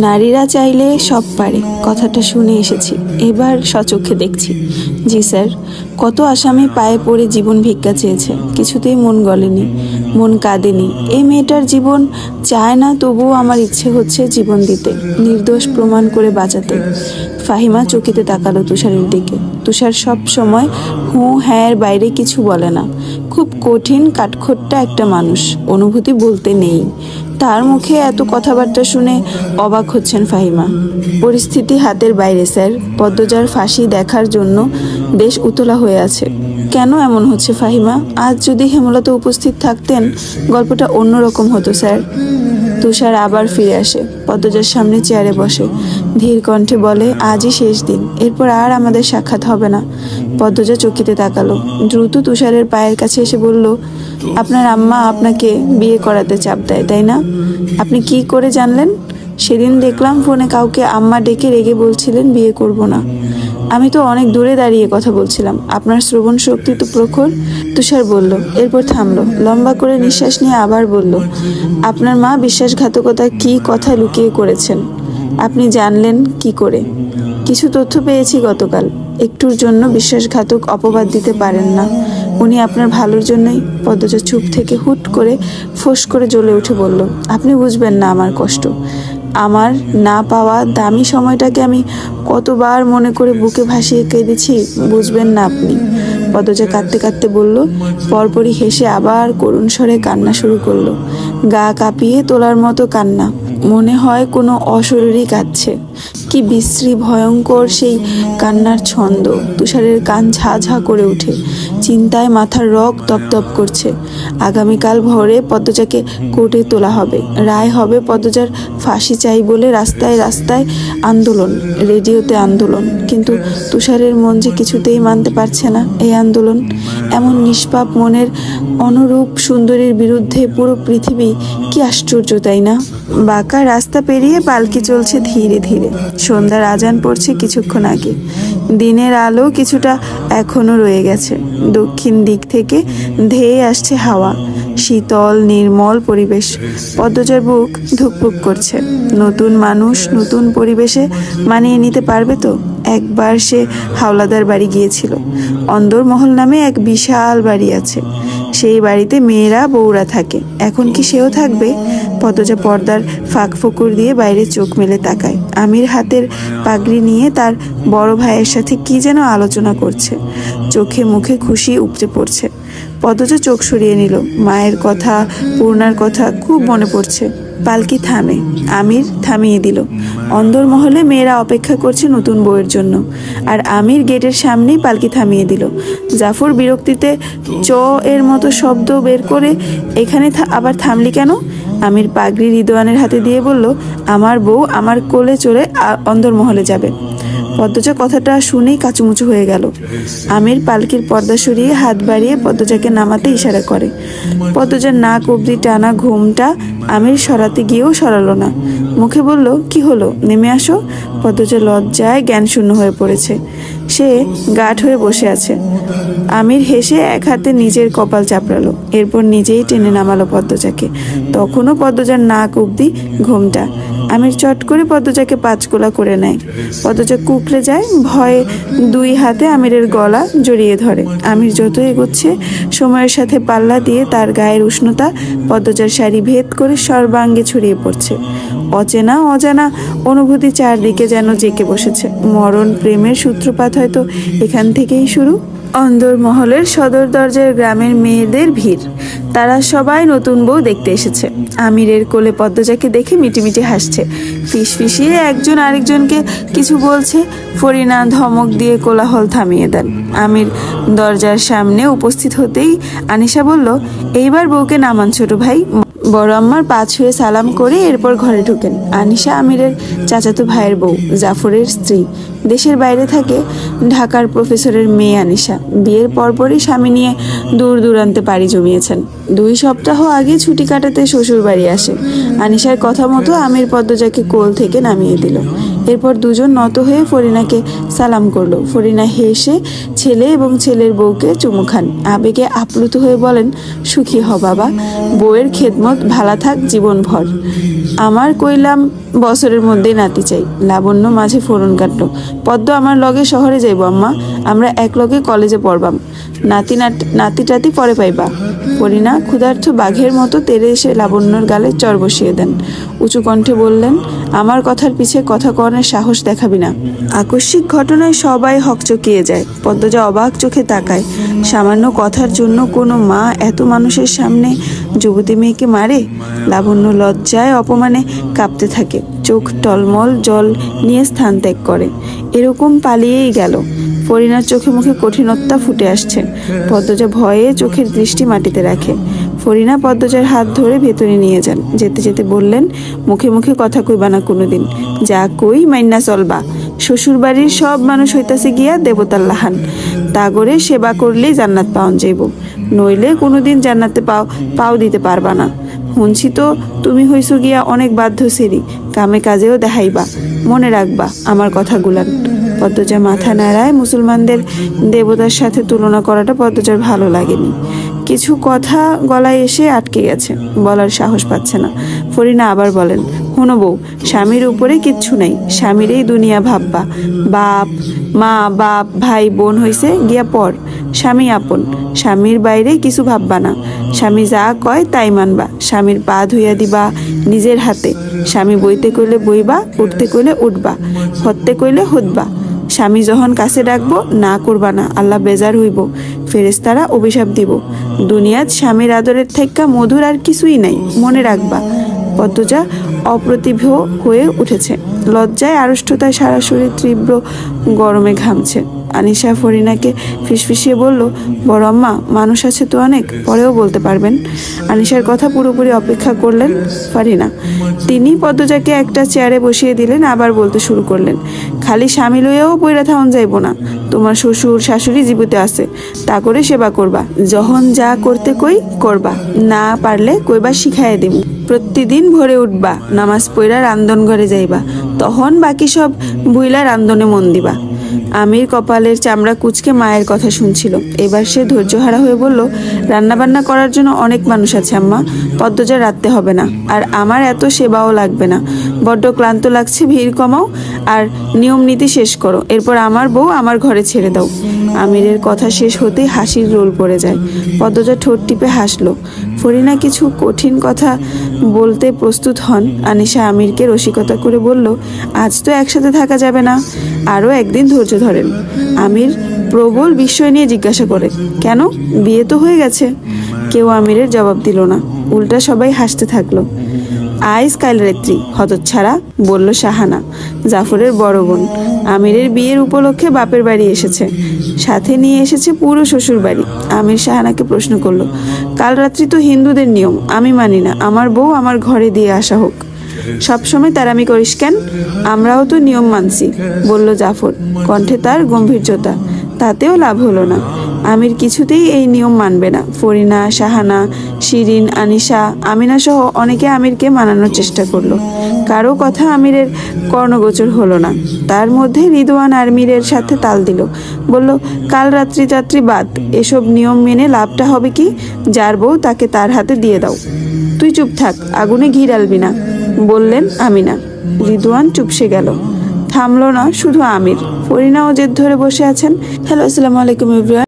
নারীরা চাইলে সব পারে, কথাটা শুনে এসেছি, এবার সচক্ষে দেখছি। জি স্যার। কত আসামি পায়ে পড়ে জীবন ভিক্ষা চেয়েছে, কিছুতেই মন গলেনি, মন কাঁদেনি। এই মেয়েটার জীবন চায় না, তবুও আমার ইচ্ছে হচ্ছে জীবন দিতে, নির্দোষ প্রমাণ করে বাঁচাতে। ফাহিমা চকিতে তাকালো তুষারের দিকে। তুষার সব সময় হু হ্যাঁ বাইরে কিছু বলে না, খুব কঠিন কাঠখোট্টা একটা মানুষ, অনুভূতি বলতে নেই। তার মুখে এত কথাবার্তা শুনে অবাক হচ্ছেন ফাহিমা। পরিস্থিতি হাতের বাইরে স্যার, পদ্মজার ফাঁসি দেখার জন্য দেশ উতলা হয়ে আছে। কেন এমন হচ্ছে ফাহিমা? আজ যদি হেমলতা উপস্থিত থাকতেন গল্পটা অন্যরকম হতো স্যার। তুষার আবার ফিরে আসে, পদ্মজার সামনে চেয়ারে বসে, ধীর কণ্ঠে বলে, আজই শেষ দিন, এরপর আর আমাদের সাক্ষাৎ হবে না। পদ্মজা চকিতে তাকালো, দ্রুত তুষারের পায়ের কাছে এসে বলল, আপনার আম্মা আপনাকে বিয়ে করাতে চাপ দেয়, তাই না? আপনি কি করে জানলেন? সেদিন দেখলাম ফোনে কাউকে আম্মা ডেকে রেগে বলছিলেন বিয়ে করব না। আমি তো অনেক দূরে দাঁড়িয়ে কথা বলছিলাম, আপনার শ্রবণ শক্তি তো প্রখর। তুষার বলল, এরপর থামলো, লম্বা করে নিঃশ্বাস নিয়ে আবার বলল, আপনার মা বিশ্বাসঘাতকতা কি কথা লুকিয়ে করেছেন, আপনি জানলেন কি করে? কিছু তথ্য পেয়েছি গতকাল। একটুর জন্য বিশ্বাসঘাতক অপবাদ দিতে পারেন না, উনি আপনার ভালোর জন্যই। পদ্মজা চুপ থেকে হুট করে ফোঁস করে জ্বলে উঠে বলল, আপনি বুঝবেন না আমার কষ্ট, আমার না পাওয়া দামি সময়টাকে আমি কতবার মনে করে বুকে ভাসিয়ে কেঁদেছি, বুঝবেন না আপনি। পদ্মজা কাঁদতে কাঁদতে বলল, পরপরই হেসে আবার করুণ স্বরে কান্না শুরু করলো, গা কাঁপিয়ে তোলার মতো কান্না, মনে হয় কোনো অশরীরই কাঁদছে। কি বিশ্রী ভয়ঙ্কর সেই কান্নার ছন্দ। তুষারের কান ঝা ঝা করে ওঠে, চিন্তায় মাথার রগ তপতপ করছে। আগামীকাল ভোরে পদ্মজাকে কোর্টে তোলা হবে, রায় হবে পদ্মজার ফাঁসি চাই বলে রাস্তায় রাস্তায় আন্দোলন, রেডিওতে আন্দোলন। কিন্তু তুষারের মন যে কিছুতেই মানতে পারছে না এই আন্দোলন। এমন নিষ্পাপ মনের অনুরূপ সুন্দরীর বিরুদ্ধে পুরো পৃথিবী, কি আশ্চর্য তাই না? বাঁকা রাস্তা পেরিয়ে পালকি চলছে ধীরে ধীরে। সন্ধ্যার আজান পড়ছে কিছুক্ষণ আগে, দিনের আলো কিছুটা এখনো রয়ে গেছে। দক্ষিণ দিক থেকে ধেয়ে আসছে হাওয়া, শীতল নির্মল পরিবেশ। পদ্মজার বুক ধুকপুক করছে। নতুন মানুষ নতুন পরিবেশে মানিয়ে নিতে পারবে তো? একবার সে হাওলাদার বাড়ি গিয়েছিল, অন্দরমহল নামে এক বিশাল বাড়ি আছে, সেই বাড়িতে মেয়েরা বউরা থাকে, এখন কি সেও থাকবে? পদ্মজা পর্দার ফাঁক ফোকর দিয়ে বাইরে চোখ মেলে তাকায়। আমির হাতের পাগড়ি নিয়ে তার বড় ভাইয়ের সাথে কি যেন আলোচনা করছে, চোখে মুখে খুশি উপচে পড়ছে। পদ্মজা চোখ সরিয়ে নিল, মায়ের কথা, পূর্ণার কথা খুব মনে পড়ছে। পালকি থামে, আমির থামিয়ে দিল। অন্দরমহলে মেয়েরা অপেক্ষা করছে নতুন বউয়ের জন্য, আর আমির গেটের সামনেই পালকি থামিয়ে দিল। জাফর বিরক্তিতে চ এর মতো শব্দ বের করে, এখানে আবার থামলি কেন? আমির পাগড়ি রিদওয়ানের হাতে দিয়ে বলল, আমার বউ আমার কোলে চড়ে অন্দরমহলে যাবে। পদ্মজা কথাটা শুনেই কাচুমুচু হয়ে গেল। আমির পালকির পর্দা সরিয়ে হাত বাড়িয়ে পদ্মজাকে নামাতে ইশারা করে। পদ্মজার নাক অবধি টানা ঘুমটা আমির সরাতে গিয়েও সরালো না। মুখে বলল, কি হলো, নেমে আসো। পদ্মজা লজ্জায় জ্ঞানশূন্য হয়ে পড়েছে, সে গাঢ় হয়ে বসে আছে। আমির হেসে এক হাতে নিজের কপাল চাপড়ালো, এরপর নিজেই টেনে নামালো পদ্মজাকে। তখনও পদ্মজার নাক অবধি ঘুমটা। আমির চট করে পদ্মজাকে পাঁচকোলা করে নেয়। পদ্মজা কুকড়ে যায়, ভয়ে দুই হাতে আমিরের গলা জড়িয়ে ধরে। আমির যত এগোচ্ছে সময়ের সাথে পাল্লা দিয়ে তার গায়ের উষ্ণতা পদ্মজার শাড়ি ভেদ করে সর্বাঙ্গে ছড়িয়ে পড়ছে। অচেনা অজানা অনুভূতি চারদিকে যেন জেঁকে বসেছে। মরণ প্রেমের সূত্রপাত হয়তো এখান থেকেই শুরু। অন্দরমহলের সদর দরজার গ্রামের মেয়েদের ভিড়, তারা সবাই নতুন বউ দেখতে এসেছে। আমিরের কোলে পদ্মজাকে দেখে মিটিমিটি হাসছে, ফিসফিসিয়ে একজন আরেকজনকে কিছু বলছে। ফরিনা ধমক দিয়ে কোলাহল থামিয়ে দেন। আমির দরজার সামনে উপস্থিত হতেই আনিশা বলল, এইবার বউকে নামান ছোট ভাই। বড় আম্মার পা ছুঁয়ে সালাম করে এরপর ঘরে ঢুকেন। আনিশা আমিরের চাচাতো ভাইয়ের বউ, জাফরের স্ত্রী, দেশের বাইরে থাকে। ঢাকার প্রফেসরের মেয়ে আনিশা বিয়ের পরপরই স্বামী নিয়ে দূর দূরান্তে পাড়ি জমিয়েছেন। 2 সপ্তাহ আগে ছুটি কাটাতে শ্বশুর বাড়ি আসে। আনিশার কথা মতো আমির পদ্মজাকে কোল থেকে নামিয়ে দিল। এরপর দুজন নত হয়ে ফরিনাকে সালাম করলো। ফরিনা হেসে ছেলে এবং ছেলের বউকে চুমু খান। আবেগে আপ্লুত হয়ে বলেন, সুখী হ বাবা, বউয়ের খেদমত ভালা থাক জীবন ভর। আমার কইলাম বছরের মধ্যেই নাতি চাই। লাবণ্য মাঝে ফোরন কাটলো। পদ্ম আমার লগে শহরে যাইব আম্মা, আমরা এক লগে কলেজে পড়বাম। নাতি টাতি পরে পাইবা। ফরিনা ক্ষুধার্থ বাঘের মতো তেড়ে এসে লাবণ্যর গালে চর বসিয়ে দেন। উঁচু কণ্ঠে বললেন, আমার কথার পিছে কথা কওয়ানোর সাহস দেখাবি না। আকস্মিক ঘটনায় সবাই হকচকিয়ে যায়। পদ্মজা অবাক চোখে তাকায়। সামান্য কথার জন্য কোনো মা এত মানুষের সামনে যুবতী মেয়েকে মারে? লাবণ্য লজ্জায় অপমানে কাঁপতে থাকে। চোখ টলমল জল নিয়ে স্থান ত্যাগ করে। এরকম পালিয়েই গেল। ফরিনার চোখে মুখে কঠিনতা ফুটে আসছে। পদ্মজা ভয়ে চোখের দৃষ্টি মাটিতে রাখে। ফরিনা পদ্মজার হাত ধরে ভেতরে নিয়ে যান। যেতে যেতে বললেন, মুখে মুখে কথা কইবা না কোনোদিন, যা কই মাইন্না চলবা। শ্বশুর বাড়ির সব মানুষ হইতাছে গিয়া দেবতার লাহান, তাগরে সেবা করলেই জান্নাত পাওন যাইব, নইলে কোনোদিন জান্নাতে পাও দিতে পারবা না। শুনছি তো তুমি হইছো গিয়া অনেক বাধ্য সেরি, কামে কাজেও দেখাইবা, মনে রাখবা আমার কথাগুলান। পদ্মজা মাথা নাড়ায়। মুসলমানদের দেবতার সাথে তুলনা করাটা পদ্মজার ভালো লাগেনি। কিছু কথা গলায় এসে আটকে গেছে, বলার সাহস পাচ্ছে না। ফরিনা আবার বলেন, হুনো বউ, স্বামীর উপরে কিচ্ছু নেই, স্বামীরই দুনিয়া ভাববা। বাপ মা বাপ ভাই বোন হইছে গিয়া পর, স্বামী আপন, স্বামীর বাইরে কিছু ভাববা না। স্বামী যা কয় তাই মানবা। স্বামীর পা ধুইয়া দিবা নিজের হাতে। স্বামী বইতে কইলে বইবা, উঠতে কইলে উঠবা, হতে কইলে হতবা। স্বামী যখন কাছে ডাকবো না করবা না, আল্লাহ বেজার হইব, ফেরেশতারা অভিশাপ দিব। দুনিয়াত স্বামীর আদরের থেকে মধুর আর কিছুই নাই, মনে রাখবা। পদ্মজা অপ্রতিভ হয়ে উঠেছে। লজ্জায় আড়ষ্টতায় সারা শরীর তীব্র গরমে ঘামছে। আনিশা ফরিনাকে ফিসফিসিয়ে বলল, বড় আম্মা, মানুষ আছে তো অনেক, পরেও বলতে পারবেন। আনিশার কথা পুরোপুরি অপেক্ষা করলেন ফারিনা। তিনি পদ্মজাকে একটা চেয়ারে বসিয়ে দিলেন, আবার বলতে শুরু করলেন, খালি স্বামী লইয়াও পইরা থাউন যাইব না। তোমার শ্বশুর শাশুড়ি জীবিত আছে, তা করে সেবা করবা। যখন যা করতে কই করবা, না পারলে কইবা শিখাইয়া দিব। প্রতিদিন ভোরে উঠবা, নামাজ পইরা রান্ধন ঘরে যাইবা, তখন বাকি সব ভুইলা রান্ধনে মন দিবা। আমির কপালের চামড়া কুচকে মায়ের কথা শুনছিল। এবার সে ধৈর্যহারা হয়ে বলল, রান্নাবান্না করার জন্য অনেক মানুষ আছে আম্মা, পদ্মজা রাখতে হবে না, আর আমার এত সেবাও লাগবে না। বড্ড ক্লান্ত লাগছে, ভিড় কমাও আর নিয়ম নীতি শেষ করো, এরপর আমার বউ আমার ঘরে ছেড়ে দাও। আমিরের কথা শেষ হতেই হাসির রোল পড়ে যায়। পদ্মজা ঠোঁট টিপে হাসলো। ফরিনা কিছু কঠিন কথা বলতে প্রস্তুত হন। আনিশা আমিরকে রসিকতা করে বলল, আজ তো একসাথে থাকা যাবে না, আরও একদিন ধৈর্য ধরেন। আমির প্রবল বিস্ময় নিয়ে জিজ্ঞাসা করে, কেন, বিয়ে তো হয়ে গেছে? কেউ আমিরের জবাব দিল না, উল্টা সবাই হাসতে থাকলো। আইজ কাল রাত্রি হতচ্ছাড়া, বলল শাহানা, জাফরের বড় বোন। আমিরের বিয়ের উপলক্ষে বাপের বাড়ি এসেছে, সাথে নিয়ে এসেছে পুরো শ্বশুর বাড়ি। আমির শাহানাকে প্রশ্ন করলো, কাল রাত্রি তো হিন্দুদের নিয়ম, আমি মানি না, আমার বউ আমার ঘরে দিয়ে আসা হোক। সবসময় তারামি করিস কেন, আমরাও তো নিয়ম মানছি, বলল জাফর, কণ্ঠে তার গম্ভীর্যতা। তাতেও লাভ হলো না। আমির কিছুতেই এই নিয়ম মানবে না। ফরিনা, শাহানা, শিরিন, আনিশা, আমিনা সহ অনেকে আমিরকে মানানোর চেষ্টা করলো। কারো কথা আমিরের কর্ণগোচর হলো না। তার মধ্যে রিদওয়ান আমিরের সাথে তাল দিল, বলল, কাল রাত্রি বাদ, এসব নিয়ম মেনে লাভটা হবে কি? যার বউ তাকে তার হাতে দিয়ে দাও। তুই চুপ থাক, আগুনে ঘি ঢালবি না, বললেন আমিনা। রিদওয়ান চুপসে গেল। থামলো না শুধু আমির, ফরিনাও জেদ ধরে বসে আছেন। হ্যালো, আসসালামু আলাইকুম এভরিওয়ান।